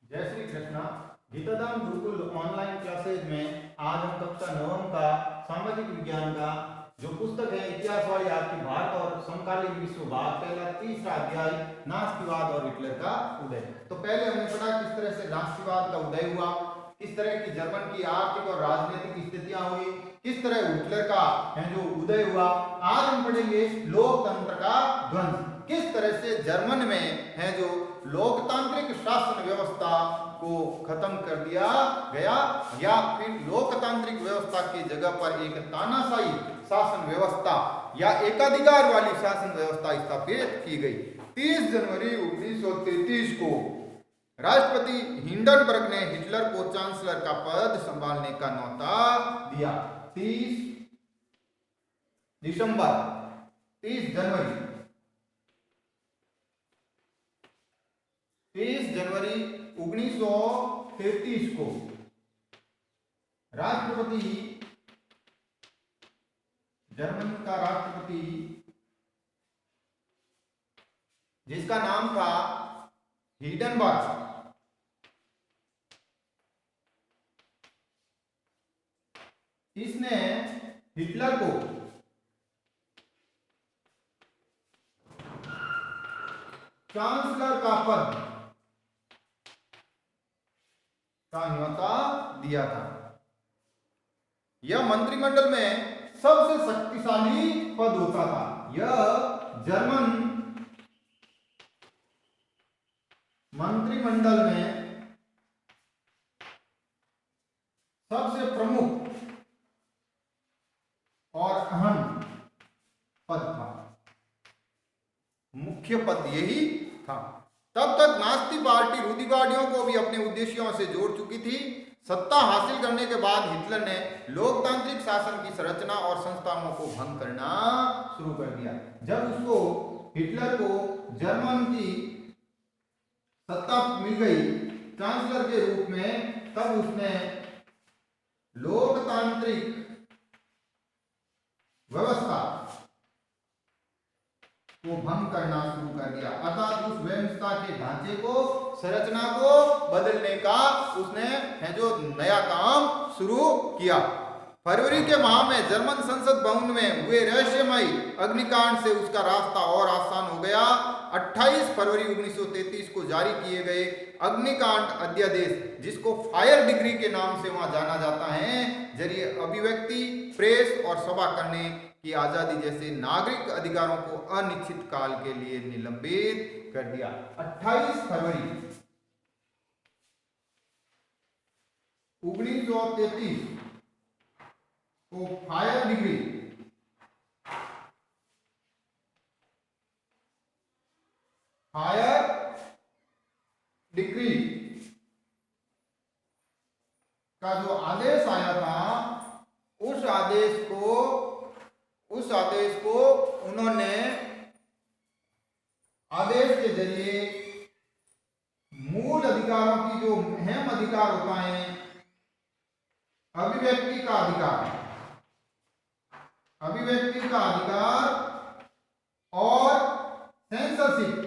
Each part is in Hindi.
जय श्री कृष्णा। गीताधाम गुरुकुल ऑनलाइन क्लासेज में आज हम कक्षा नवम का सामाजिक विज्ञान का जो पुस्तक है इतिहास वाली आपकी भारत और समकालीन विश्व भाग पहला तीसरा अध्याय नास्तिकवाद और हिटलर का उदय। तो पहले हमने पढ़ा किस तरह से नास्तिकवाद का उदय हुआ, किस तरह की जर्मन की आर्थिक और राजनीतिक स्थितियां हुई, किस तरह हिटलर का है जो उदय हुआ। आज हम पढ़ेंगे लोकतंत्र का ध्वंस, किस तरह से जर्मन में है जो लोकतांत्रिक शासन व्यवस्था को खत्म कर दिया गया या फिर लोकतांत्रिक व्यवस्था की जगह पर एक तानाशाही शासन व्यवस्था या एकाधिकार वाली शासन व्यवस्था स्थापित की गई। 30 जनवरी 1933 को राष्ट्रपति हिंडनबर्ग ने हिटलर को चांसलर का पद संभालने का न्योता दिया। 30 जनवरी 1933 को राष्ट्रपति, जर्मन का राष्ट्रपति जिसका नाम था हिंडनबर्ग, इसने हिटलर को चांसलर का पद का न्योता दिया था। यह मंत्रिमंडल में सबसे शक्तिशाली पद होता था। यह जर्मन मंत्रिमंडल में सबसे प्रमुख और अहम पद था, मुख्य पद यही था। तब तक नास्ती पार्टी रूढ़िवादियों को भी अपने उद्देश्यों से जोड़ चुकी थी। सत्ता हासिल करने के बाद हिटलर ने लोकतांत्रिक शासन की संरचना और संस्थाओं को भंग करना शुरू कर दिया। जब उसको हिटलर को जर्मन की सत्ता मिल गई चांसलर के रूप में, तब उसने लोकतांत्रिक व्यवस्था को भंग करना शुरू कर दिया, अर्थात उस व्यवस्था के ढांचे को, संरचना को बदलने का उसने है जो नया काम शुरू किया। फरवरी के माह में जर्मन संसद भवन में हुए रहस्यमयी अग्निकांड से उसका रास्ता और आसान हो गया। 28 फरवरी 1933 को जारी किए गए अग्निकांड अध्यादेश, जिसको फायर डिग्री के नाम से वहां जाना जाता है, जरिए अभिव्यक्ति, प्रेस और सभा करने की आजादी जैसे नागरिक अधिकारों को अनिश्चित काल के लिए निलंबित कर दिया। 28 फरवरी 1933 को फायर डिग्री का जो आदेश आया था, उस आदेश को उन्होंने आदेश के जरिए मूल अधिकारों की जो अहम अधिकार होता है, अभिव्यक्ति का अधिकार और सेंसरशिप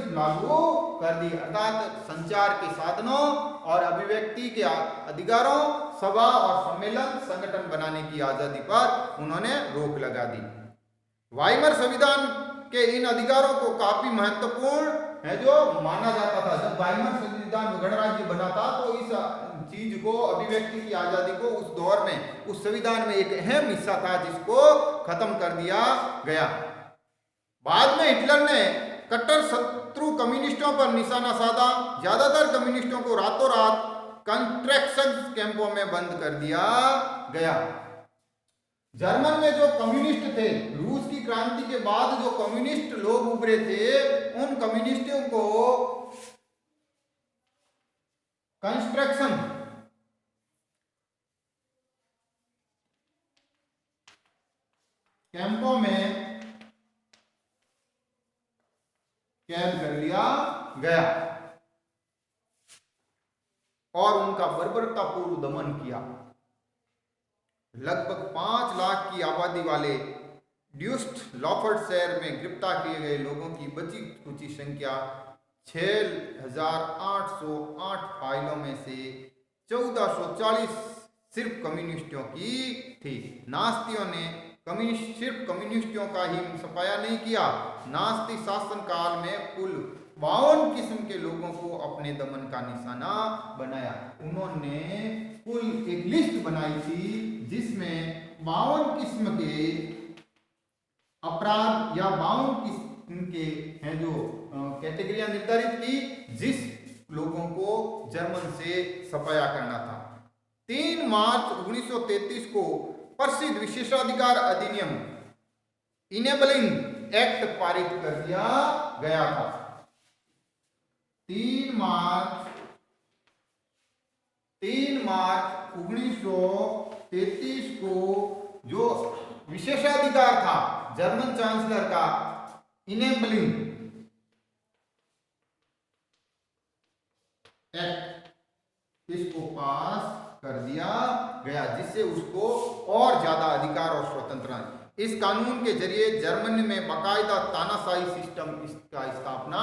लागू कर दी, अर्थात संचार के साधनों और अभिव्यक्ति के अधिकारों, सभा और सम्मेलन संगठन बनाने की आजादी पर उन्होंने रोक लगा दी। वाइमर संविधान के इन अधिकारों को काफी महत्वपूर्ण है जो माना जाता था। जब वाइमर संविधान गणराज्य बना था तो इस चीज को, अभिव्यक्ति की आजादी को उस दौर में, उस संविधान में एक अहम हिस्सा था जिसको खत्म कर दिया गया। बाद में हिटलर ने कट्टर शत्रु कम्युनिस्टों पर निशाना साधा। ज्यादातर कम्युनिस्टों को रातों रात कंस्ट्रक्शन कैंपों में बंद कर दिया गया। जर्मन में जो कम्युनिस्ट थे, रूस की क्रांति के बाद जो कम्युनिस्ट लोग उभरे थे, उन कम्युनिस्टों को कंस्ट्रक्शन कैंपों में कैद कर लिया गया और उनका बर्बरतापूर्व दमन किया। लगभग 5 लाख की आबादी वाले ड्यूस्ट लॉफर्ड शहर में गिरफ्तार किए गए लोगों की बची कुची संख्या 6,808 फाइलों में से 1440 सिर्फ कम्युनिस्टों की थी। नास्तियों ने सिर्फ कम्युनिस्टों का ही सफाया नहीं किया, नास्तिक शासन काल में कुल 52 किस्म के लोगों को अपने दमन का निशाना बनाया। उन्होंने कुल एक लिस्ट बनाई थी जिसमें 52 किस्म के अपराध या 52 किस्म के हैं जो कैटेगरियां निर्धारित की, जिस लोगों को जर्मन से सफाया करना था। 3 मार्च 1933 को प्रसिद्ध विशेषाधिकार अधिनियम इनेबलिंग एक्ट पारित कर दिया गया था। 3 मार्च 1933 को जो विशेषाधिकार था जर्मन चांसलर का इनेबलिंग एक्ट, इसको पास कर दिया गया जिससे उसको और ज्यादा अधिकार और स्वतंत्रता। इस कानून के जरिए जर्मनी में बाकायदा तानाशाही सिस्टम इसका स्थापना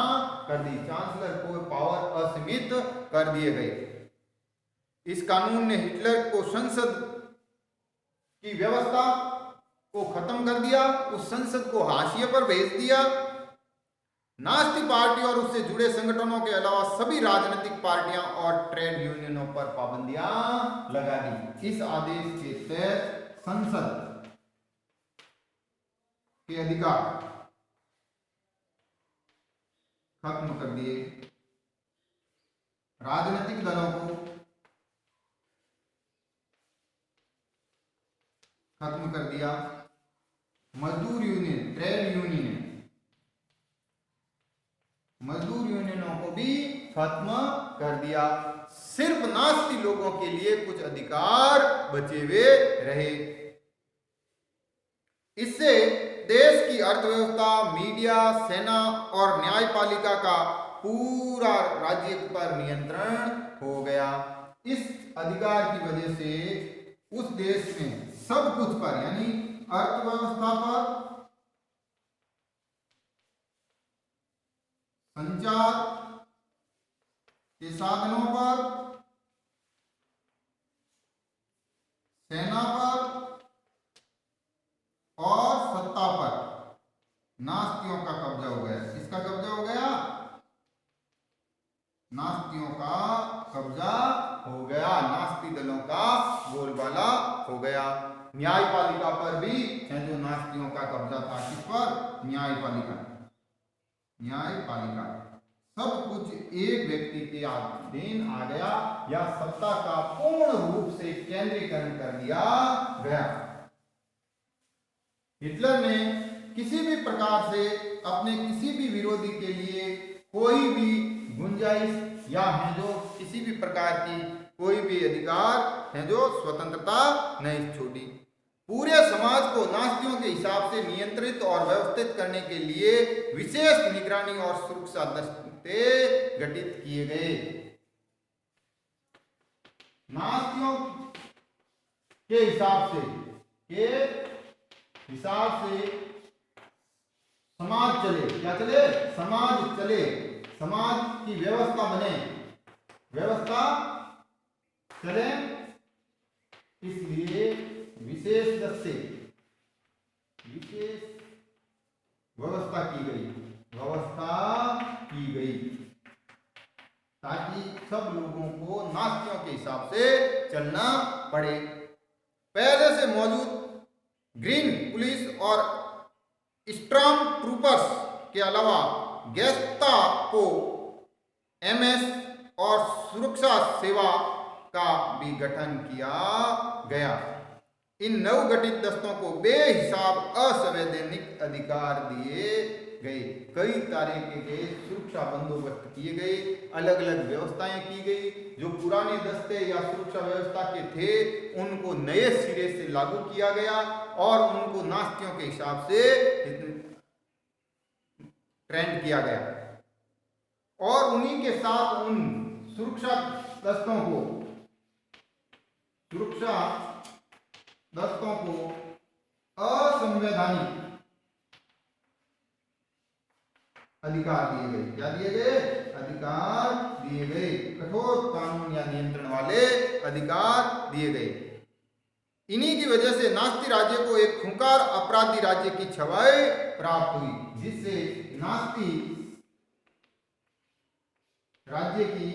कर दी, चांसलर को पावर असीमित कर दिए गए। इस कानून ने हिटलर को संसद की व्यवस्था को खत्म कर दिया, उस संसद को हाशिए पर भेज दिया। नास्ती पार्टी और उससे जुड़े संगठनों के अलावा सभी राजनीतिक पार्टियां और ट्रेड यूनियनों पर पाबंदियां लगा दी। इस आदेश के तहत संसद के अधिकार खत्म कर दिए, राजनीतिक दलों को खत्म कर दिया, मजदूर यूनियन, ट्रेड यूनियन, मजदूर यूनियनों को भी खत्म कर दिया। सिर्फ नास्ती लोगों के लिए कुछ अधिकार बचे हुए रहे। इससे देश की अर्थव्यवस्था, मीडिया, सेना और न्यायपालिका का पूरा राज्य पर नियंत्रण हो गया। इस अधिकार की वजह से उस देश में सब कुछ पर यानी अर्थव्यवस्था पर, संचार के साधनों पर, सेना पर और सत्ता पर नास्तियों का कब्जा हो गया। किसका कब्जा हो गया? नास्तियों का कब्जा हो गया, नास्ती दलों का बोलबाला हो गया। न्यायपालिका पर भी जो नास्तियों का कब्जा था, किस पर? न्यायपालिका, न्यायपालिका सब कुछ एक व्यक्ति के अधीन आ गया या सत्ता का पूर्ण रूप से केंद्रीकरण कर दिया गया। हिटलर ने किसी भी प्रकार से अपने किसी भी विरोधी के लिए कोई भी गुंजाइश या है जो किसी भी प्रकार की कोई भी अधिकार है जो स्वतंत्रता नहीं छोड़ी। पूरे समाज को नास्तियों के हिसाब से नियंत्रित और व्यवस्थित करने के लिए विशेष निगरानी और सुरक्षा दस्ते गठित किए गए। नास्तियों के हिसाब से समाज चले, क्या चले? समाज चले, समाज की व्यवस्था बने, व्यवस्था चले, इसलिए विशेष दस्ते, विशेष व्यवस्था की गई ताकि सब लोगों को नास्तियों के हिसाब से चलना पड़े। पहले से मौजूद ग्रीन पुलिस और स्ट्रॉम ट्रूपर्स के अलावा गेस्टापो, एमएस और सुरक्षा सेवा का भी गठन किया गया। इन नवगठित दस्तों को बेहिसाब असंवैधानिक अधिकार दिए गए, कई तरीके के सुरक्षा बंदोबस्त किए गए, अलग अलग व्यवस्थाएं की गई। जो पुराने दस्ते या सुरक्षा व्यवस्था के थे उनको नए सिरे से लागू किया गया और उनको नास्तियों के हिसाब से ट्रेंड किया गया और उन्हीं के साथ उन सुरक्षा दस्तों को असंवैधानिक अधिकार दिए गए। क्या दिए गए? अधिकार दिए गए। कठोर कानून या नियंत्रण वाले अधिकार दिए गए। इन्हीं की वजह से नास्ती राज्य को एक खूंखार अपराधी राज्य की छवि प्राप्त हुई, जिससे नास्ती राज्य की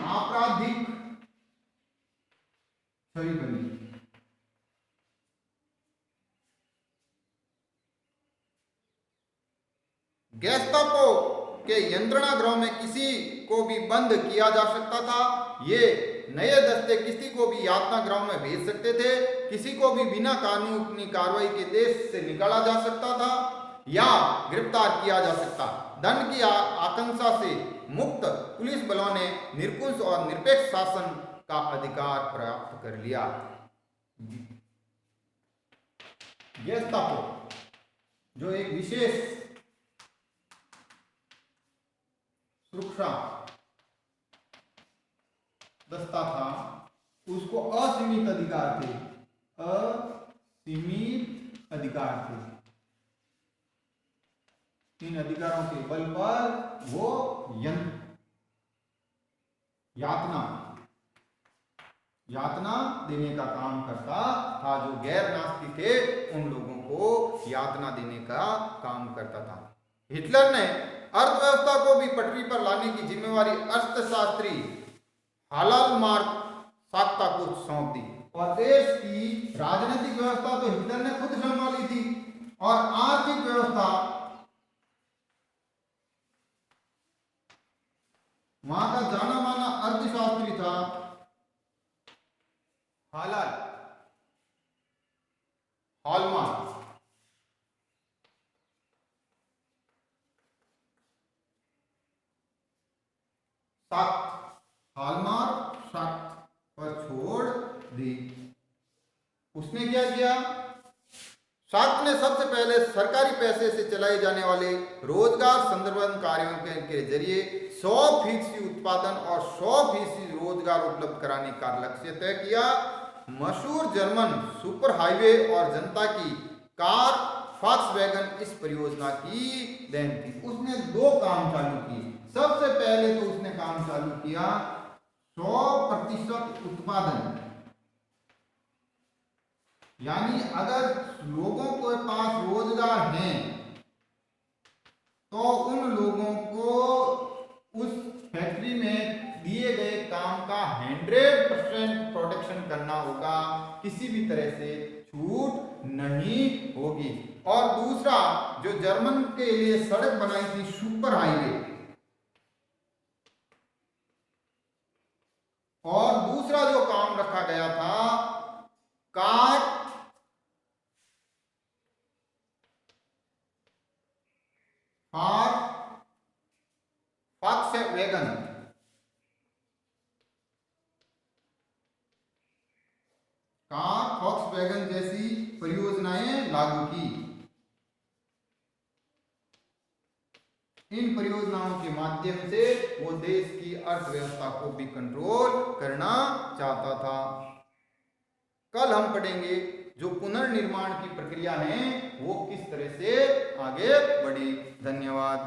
आपराधिक छवि बनी। गेस्टापो के यंत्रणा गृह में किसी को भी बंद किया जा सकता था। ये नए दस्ते किसी को भी यातना गृह में भेज सकते थे। किसी को भी बिना कानूनी कार्रवाई के देश से निकाला जा सकता था या गिरफ्तार किया जा सकता। दंड की आकांक्षा से मुक्त पुलिस बलों ने निरंकुश और निरपेक्ष शासन का अधिकार प्राप्त कर लिया। गेस्टापो जो एक विशेष सुरक्षा दस्ता था, उसको असीमित अधिकार थे। असीमित अधिकार थे। इन अधिकारों के बल पर वो यातना देने का काम करता था। जो गैर नास्तिक थे उन लोगों को यातना देने का काम करता था। हिटलर ने अर्थव्यवस्था को भी पटरी पर लाने की जिम्मेवारी अर्थशास्त्री हालालमार्क साख्ता को सौंप दी। और देश की राजनीतिक व्यवस्था तो हिटलर ने खुद संभाली थी, और आर्थिक व्यवस्था वहां का जाना माना अर्थशास्त्री था हॉलमार्क। हॉलमार्क शर्त पर छोड़ दी। उसने क्या किया? साख्त ने सबसे पहले सरकारी पैसे से चलाए जाने वाले रोजगार संवर्धन कार्यों के जरिए 100% उत्पादन और 100% रोजगार उपलब्ध कराने का लक्ष्य तय किया। मशहूर जर्मन सुपर हाईवे और जनता की कार फॉक्सवैगन इस परियोजना की देन थी। उसने दो काम चालू किए। सबसे पहले तो उसने काम चालू किया 100% उत्पादन, यानी अगर लोगों के पास रोजगार है तो उन लोगों को उस फैक्ट्री में दिए गए काम का 100% प्रोटेक्शन करना होगा, किसी भी तरह से छूट नहीं होगी। और दूसरा, जो जर्मन के लिए सड़क बनाई थी सुपर हाईवे, और दूसरा जो काम रखा गया था कार फॉक्सवैगन, कार फॉक्सवैगन जैसी परियोजनाएं लागू की। इन परियोजनाओं के माध्यम से वो देश की अर्थव्यवस्था को भी कंट्रोल करना चाहता था। कल हम पढ़ेंगे जो पुनर्निर्माण की प्रक्रिया है वो किस तरह से आगे बढ़ी। धन्यवाद।